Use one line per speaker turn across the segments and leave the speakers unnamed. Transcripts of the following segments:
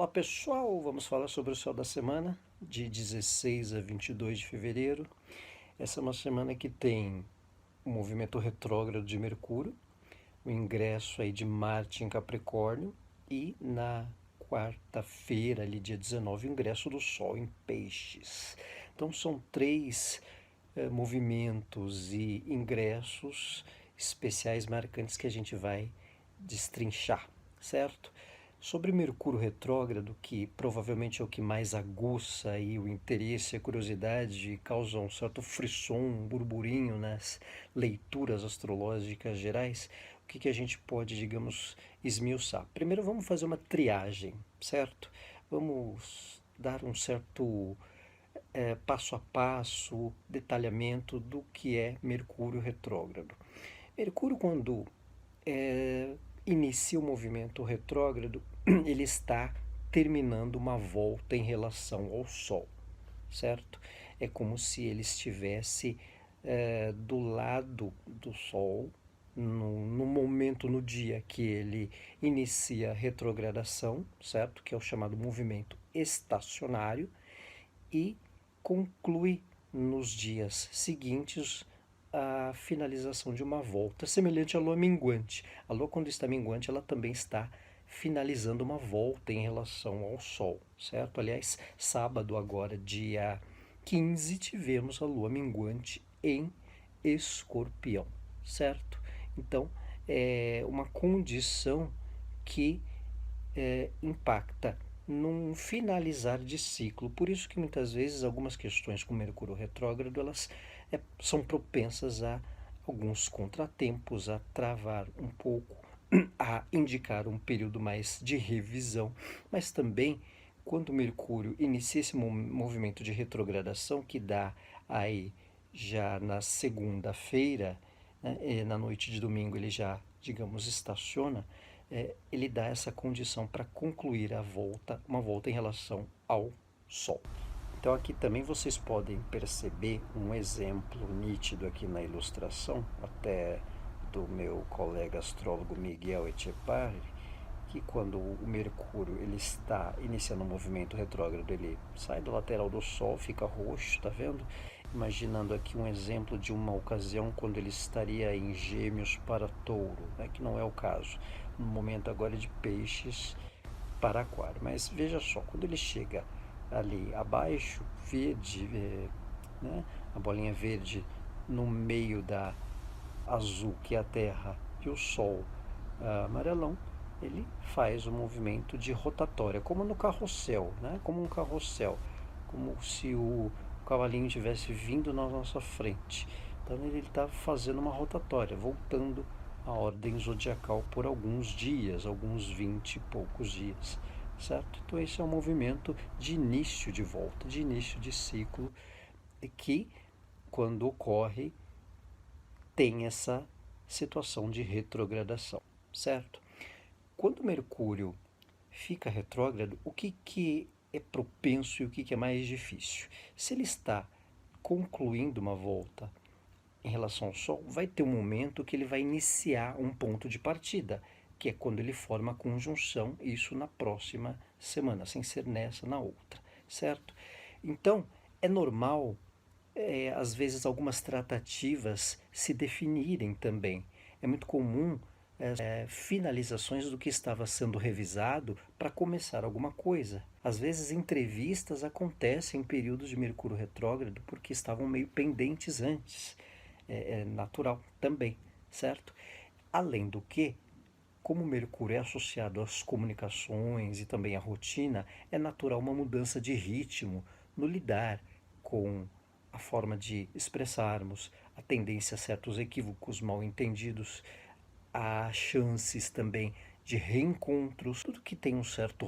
Olá pessoal, vamos falar sobre o céu da semana de 16 a 22 de fevereiro. Essa é uma semana que tem o movimento retrógrado de Mercúrio, o ingresso aí de Marte em Capricórnio e na quarta-feira, ali dia 19, o ingresso do Sol em Peixes. Então são três movimentos e ingressos especiais marcantes que a gente vai destrinchar, certo? Sobre Mercúrio retrógrado, que provavelmente é o que mais aguça aí o interesse e a curiosidade e causa um certo frisson, um burburinho nas leituras astrológicas gerais, o que a gente pode, digamos, esmiuçar? Primeiro vamos fazer uma triagem, certo? Vamos dar um certo passo a passo, detalhamento do que é Mercúrio retrógrado. Mercúrio, quando inicia o movimento retrógrado, ele está terminando uma volta em relação ao Sol, certo? É como se ele estivesse do lado do Sol, no momento, no dia que ele inicia a retrogradação, certo? Que é o chamado movimento estacionário, e conclui nos dias seguintes a finalização de uma volta, semelhante à lua minguante. A lua, quando está minguante, ela também está finalizando uma volta em relação ao Sol, certo? Aliás, sábado agora, dia 15, tivemos a lua minguante em Escorpião, certo? Então, é uma condição que impacta num finalizar de ciclo. Por isso que muitas vezes algumas questões com Mercúrio retrógrado, elas são propensas a alguns contratempos, a travar um pouco, a indicar um período mais de revisão, mas também quando Mercúrio inicia esse movimento de retrogradação que dá aí já na segunda-feira, né, na noite de domingo ele já, digamos, estaciona, ele dá essa condição para concluir a volta, uma volta em relação ao Sol. Então aqui também vocês podem perceber um exemplo nítido aqui na ilustração, até do meu colega astrólogo Miguel Etcheparri, que quando o Mercúrio ele está iniciando um movimento retrógrado, ele sai do lateral do Sol, fica roxo, tá vendo? Imaginando aqui um exemplo de uma ocasião quando ele estaria em Gêmeos para Touro, né, que não é o caso. No momento agora de Peixes para Aquário. Mas veja só, quando ele chega ali abaixo, verde, né, a bolinha verde no meio da azul, que é a Terra, e o Sol amarelão, ele faz o movimento de rotatória, como no carrossel, né? Como um carrossel, como se o cavalinho estivesse vindo na nossa frente. Então ele está fazendo uma rotatória, voltando à ordem zodiacal por alguns dias, alguns 20 e poucos dias, certo? Então esse é um movimento de início de volta, de início de ciclo, que quando ocorre tem essa situação de retrogradação, certo? Quando Mercúrio fica retrógrado, o que é propenso e o que é mais difícil? Se ele está concluindo uma volta em relação ao Sol, vai ter um momento que ele vai iniciar um ponto de partida, que é quando ele forma a conjunção, isso na próxima semana, sem ser nessa, na outra, certo? Então, é normal, às vezes, algumas tratativas se definirem também. É muito comum finalizações do que estava sendo revisado para começar alguma coisa. Às vezes, entrevistas acontecem em períodos de Mercúrio retrógrado porque estavam meio pendentes antes. É natural também, certo? Além do que, como Mercúrio é associado às comunicações e também à rotina, é natural uma mudança de ritmo no lidar com a forma de expressarmos, a tendência a certos equívocos mal entendidos, há chances também de reencontros, tudo que tem um certo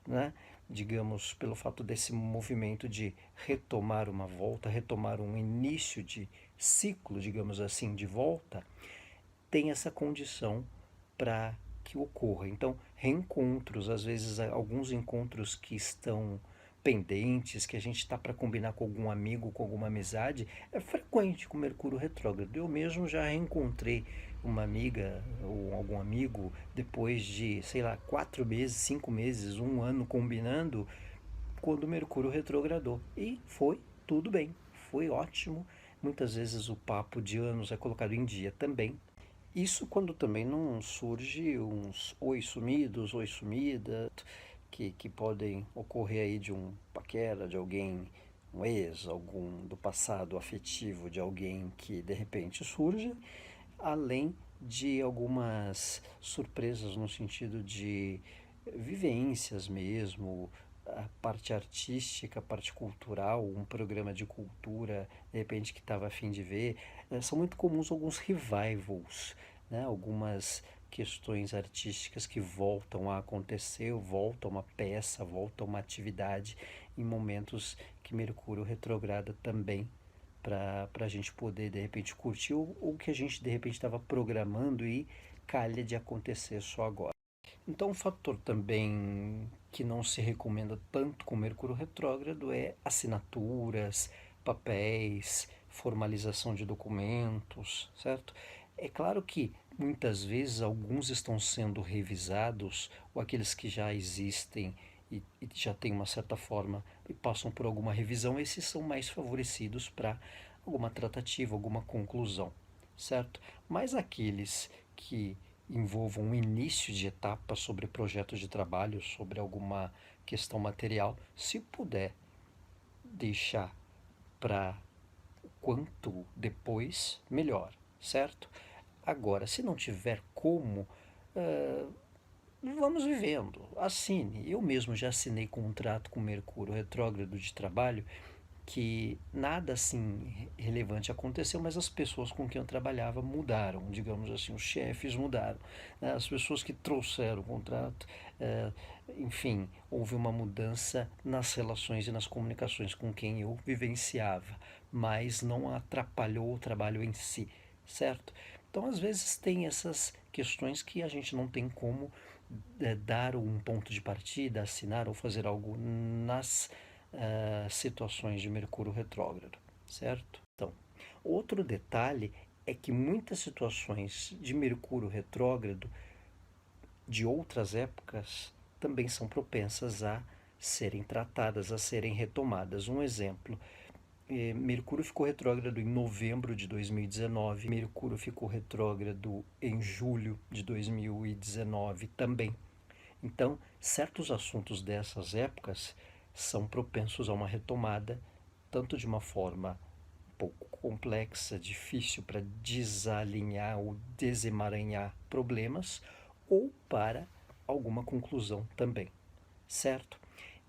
né? Digamos, pelo fato desse movimento de retomar uma volta, retomar um início de ciclo, digamos assim, de volta, tem essa condição para que ocorra. Então, reencontros, às vezes alguns encontros que estão pendentes, que a gente está para combinar com algum amigo, com alguma amizade, é frequente com Mercúrio retrógrado. Eu mesmo já reencontrei uma amiga ou algum amigo depois de, sei lá, 4 meses, 5 meses, um ano combinando, quando Mercúrio retrogradou. E foi tudo bem, foi ótimo. Muitas vezes o papo de anos é colocado em dia também. Isso quando também não surge uns oi sumidos, oi sumida, que podem ocorrer aí de um paquera, de alguém, um ex, algum do passado afetivo de alguém que de repente surge, além de algumas surpresas no sentido de vivências mesmo, a parte artística, a parte cultural, um programa de cultura, de repente que estava a fim de ver. São muito comuns alguns revivals, né? Algumas questões artísticas que voltam a acontecer, volta uma peça, volta uma atividade em momentos que Mercúrio retrograda também, para a gente poder de repente curtir ou que a gente de repente estava programando e calha de acontecer só agora. Então, um fator também que não se recomenda tanto com Mercúrio retrógrado é assinaturas, papéis, formalização de documentos, certo? É claro que muitas vezes alguns estão sendo revisados, ou aqueles que já existem e já têm uma certa forma e passam por alguma revisão, esses são mais favorecidos para alguma tratativa, alguma conclusão, certo? Mas aqueles que envolvam um início de etapa sobre projetos de trabalho, sobre alguma questão material, se puder deixar para quanto depois, melhor, certo? Agora, se não tiver como, uh, vamos vivendo, assine. Eu mesmo já assinei contrato com Mercúrio retrógrado de trabalho que nada assim relevante aconteceu, mas as pessoas com quem eu trabalhava mudaram, digamos assim, os chefes mudaram, né? As pessoas que trouxeram o contrato, eh, enfim, houve uma mudança nas relações e nas comunicações com quem eu vivenciava, mas não atrapalhou o trabalho em si, certo? Então, às vezes, tem essas questões que a gente não tem como dar um ponto de partida, assinar ou fazer algo nas situações de Mercúrio retrógrado, certo? Então, outro detalhe é que muitas situações de Mercúrio retrógrado de outras épocas também são propensas a serem tratadas, a serem retomadas. Um exemplo, Mercúrio ficou retrógrado em novembro de 2019, Mercúrio ficou retrógrado em julho de 2019 também. Então, certos assuntos dessas épocas são propensos a uma retomada, tanto de uma forma um pouco complexa, difícil para desalinhar ou desemaranhar problemas, ou para alguma conclusão também, certo?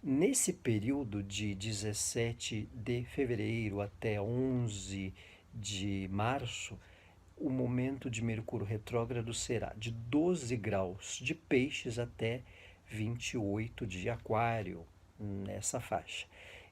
Nesse período de 17 de fevereiro até 11 de março, o momento de Mercúrio retrógrado será de 12 graus de Peixes até 28 de Aquário, nessa faixa.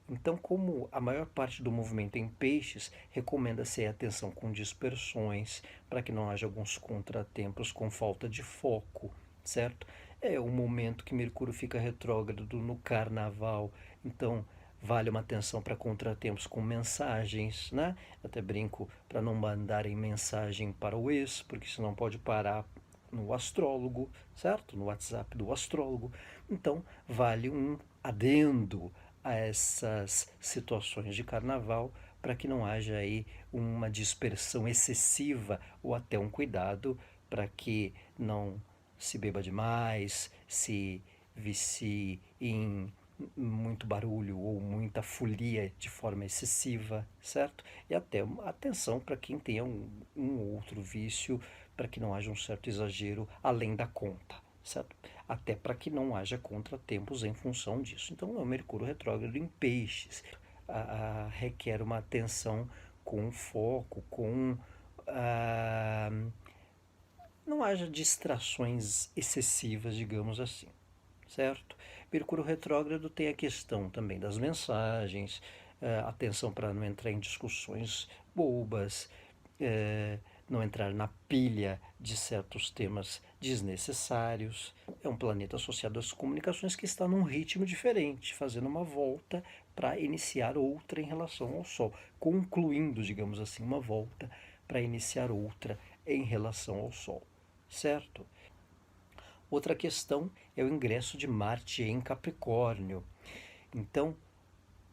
Então, como a maior parte do movimento é em Peixes, recomenda-se atenção com dispersões, para que não haja alguns contratempos com falta de foco, certo? É o momento que Mercúrio fica retrógrado no Carnaval, então vale uma atenção para contratempos com mensagens, né? Até brinco para não mandarem mensagem para o ex, porque senão pode parar no astrólogo, certo? No WhatsApp do astrólogo. Então, vale um adendo a essas situações de carnaval para que não haja aí uma dispersão excessiva ou até um cuidado para que não se beba demais, se vicie em muito barulho ou muita folia de forma excessiva, certo? E até uma atenção para quem tenha um outro vício, para que não haja um certo exagero além da conta, certo? Até para que não haja contratempos em função disso. Então, é o Mercúrio retrógrado em peixes, requer uma atenção com foco, com não haja distrações excessivas, digamos assim, certo? Mercúrio retrógrado tem a questão também das mensagens, atenção para não entrar em discussões bobas, não entrar na pilha de certos temas desnecessários. é um planeta associado às comunicações que está num ritmo diferente, fazendo uma volta para iniciar outra em relação ao Sol, concluindo, digamos assim, uma volta para iniciar outra em relação ao Sol, certo? Outra questão é o ingresso de Marte em Capricórnio. Então,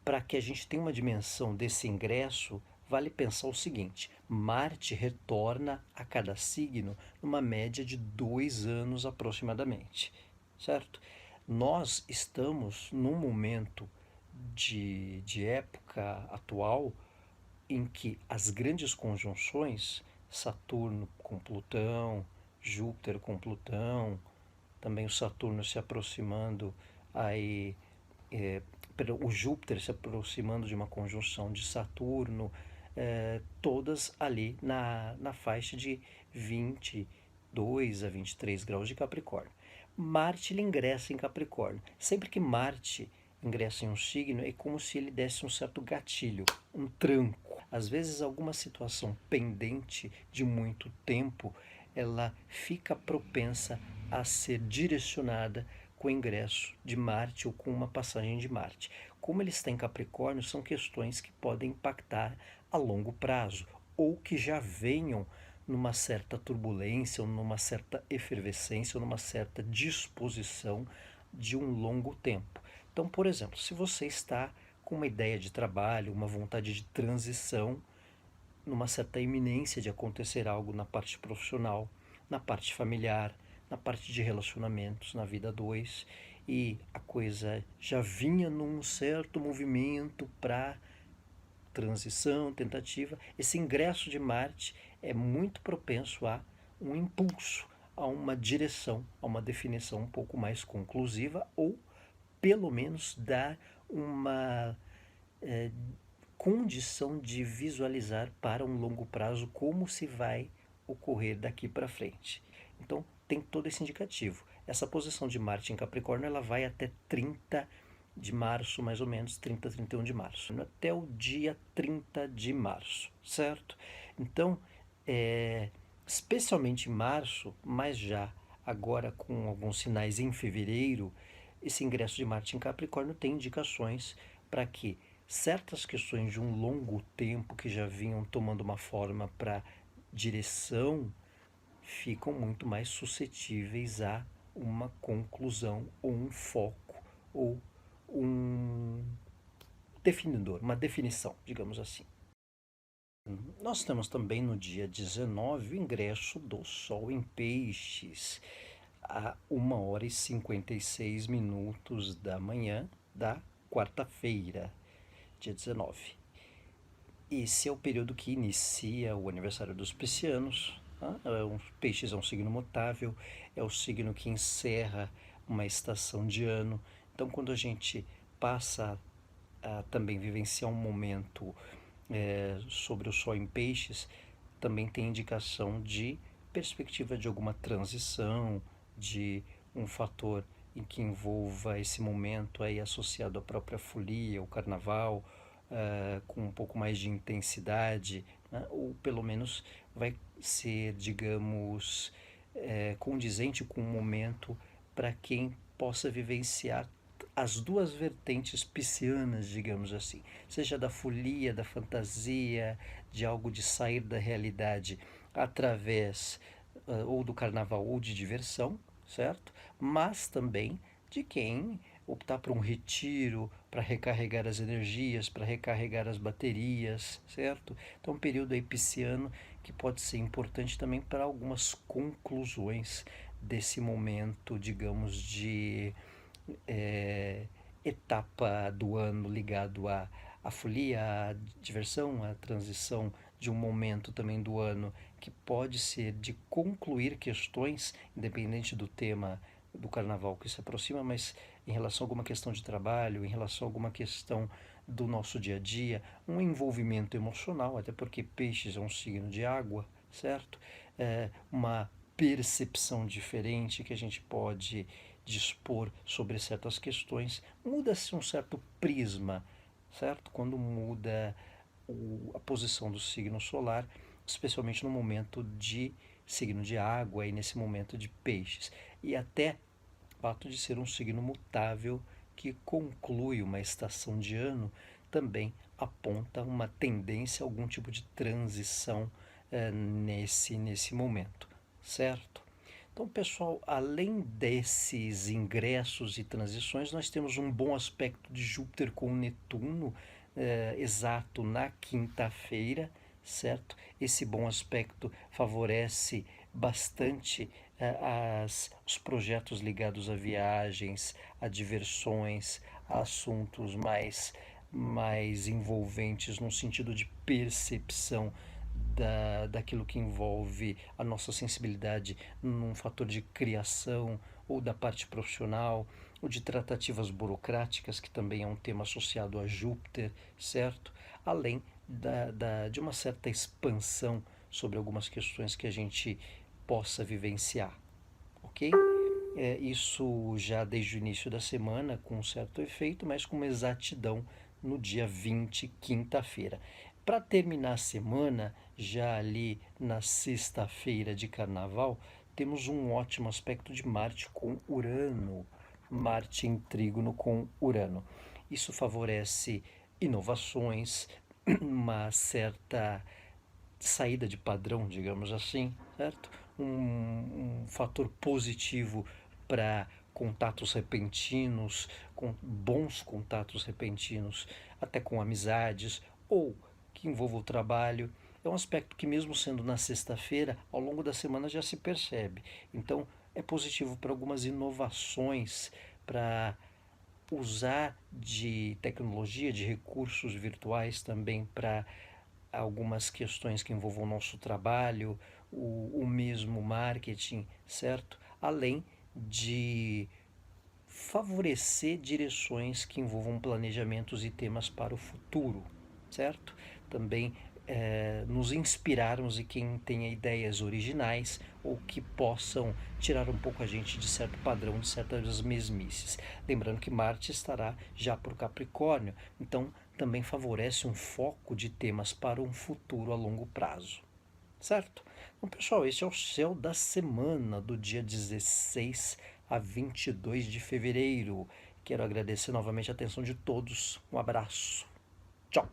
para que a gente tenha uma dimensão desse ingresso, vale pensar o seguinte: Marte retorna a cada signo numa média de 2 anos aproximadamente, certo? Nós estamos num momento de época atual em que as grandes conjunções, Saturno com Plutão, Júpiter com Plutão, também o Saturno se aproximando aí, o Júpiter se aproximando de uma conjunção de Saturno, todas ali na faixa de 22 a 23 graus de Capricórnio. Marte ele ingressa em Capricórnio. Sempre que Marte ingressa em um signo, é como se ele desse um certo gatilho, um tranco. Às vezes, alguma situação pendente de muito tempo, ela fica propensa a ser direcionada com o ingresso de Marte ou com uma passagem de Marte. Como ele está em Capricórnio, são questões que podem impactar a longo prazo ou que já venham numa certa turbulência, ou numa certa efervescência, ou numa certa disposição de um longo tempo. Então, por exemplo, se você está com uma ideia de trabalho, uma vontade de transição, numa certa iminência de acontecer algo na parte profissional, na parte familiar, na parte de relacionamentos, na vida a dois, e a coisa já vinha num certo movimento para transição, tentativa, esse ingresso de Marte é muito propenso a um impulso, a uma direção, a uma definição um pouco mais conclusiva, ou pelo menos dar uma é, condição de visualizar para um longo prazo como se vai ocorrer daqui para frente. Então, tem todo esse indicativo. Essa posição de Marte em Capricórnio, ela vai até 30 de março, mais ou menos, 30, 31 de março, até o dia 30 de março, certo? Então, especialmente em março, mas já agora com alguns sinais em fevereiro, esse ingresso de Marte em Capricórnio tem indicações para que certas questões de um longo tempo que já vinham tomando uma forma para direção ficam muito mais suscetíveis a uma conclusão ou um foco ou um definidor, uma definição, digamos assim. Nós temos também no dia 19 o ingresso do Sol em Peixes, a 1h56 da manhã da quarta-feira, dia 19. Esse é o período que inicia o aniversário dos piscianos. Peixes é um signo mutável, é o signo que encerra uma estação de ano. Então, quando a gente passa a também vivenciar um momento sobre o Sol em Peixes, também tem indicação de perspectiva de alguma transição, de um fator em que envolva esse momento aí associado à própria folia, o carnaval, com um pouco mais de intensidade, né? Ou pelo menos vai ser, digamos, condizente com o momento para quem possa vivenciar as duas vertentes piscianas, digamos assim, seja da folia, da fantasia, de algo de sair da realidade através ou do carnaval ou de diversão, certo? Mas também de quem optar por um retiro para recarregar as energias, para recarregar as baterias, certo? Então, um período aí pisciano que pode ser importante também para algumas conclusões desse momento, digamos, de etapa do ano ligado à folia, à diversão, à transição de um momento também do ano que pode ser de concluir questões, independente do tema do carnaval que se aproxima, mas em relação a alguma questão de trabalho, em relação a alguma questão do nosso dia a dia, um envolvimento emocional, até porque peixes é um signo de água, certo? Uma percepção diferente que a gente pode dispor sobre certas questões, muda-se um certo prisma, certo? Quando muda a posição do signo solar, especialmente no momento de signo de água e nesse momento de peixes. E até fato de ser um signo mutável que conclui uma estação de ano, também aponta uma tendência a algum tipo de transição nesse momento, certo? Então, pessoal, além desses ingressos e transições, nós temos um bom aspecto de Júpiter com Netuno, exato na quinta-feira, certo? Esse bom aspecto favorece bastante os projetos ligados a viagens, a diversões, a assuntos mais envolventes no sentido de percepção daquilo que envolve a nossa sensibilidade num fator de criação ou da parte profissional, ou de tratativas burocráticas, que também é um tema associado a Júpiter, certo? Além de uma certa expansão sobre algumas questões que a gente possa vivenciar, ok? Isso já desde o início da semana, com um certo efeito, mas com uma exatidão no dia 20, quinta-feira. Para terminar a semana, já ali na sexta-feira de carnaval, temos um ótimo aspecto de Marte com Urano. Marte em trígono com Urano. Isso favorece inovações, uma certa saída de padrão, digamos assim, certo? Um fator positivo para contatos repentinos, com bons contatos repentinos, até com amizades ou que envolva o trabalho. É um aspecto que, mesmo sendo na sexta-feira, ao longo da semana já se percebe. Então, é positivo para algumas inovações, para usar de tecnologia, de recursos virtuais também para algumas questões que envolvam o nosso trabalho, o mesmo marketing, certo? Além de favorecer direções que envolvam planejamentos e temas para o futuro, certo? Também nos inspirarmos em quem tenha ideias originais ou que possam tirar um pouco a gente de certo padrão, de certas mesmices. Lembrando que Marte estará já por Capricórnio, então também favorece um foco de temas para um futuro a longo prazo, certo? Então, pessoal, esse é o céu da semana do dia 16 a 22 de fevereiro. Quero agradecer novamente a atenção de todos. Um abraço. Tchau.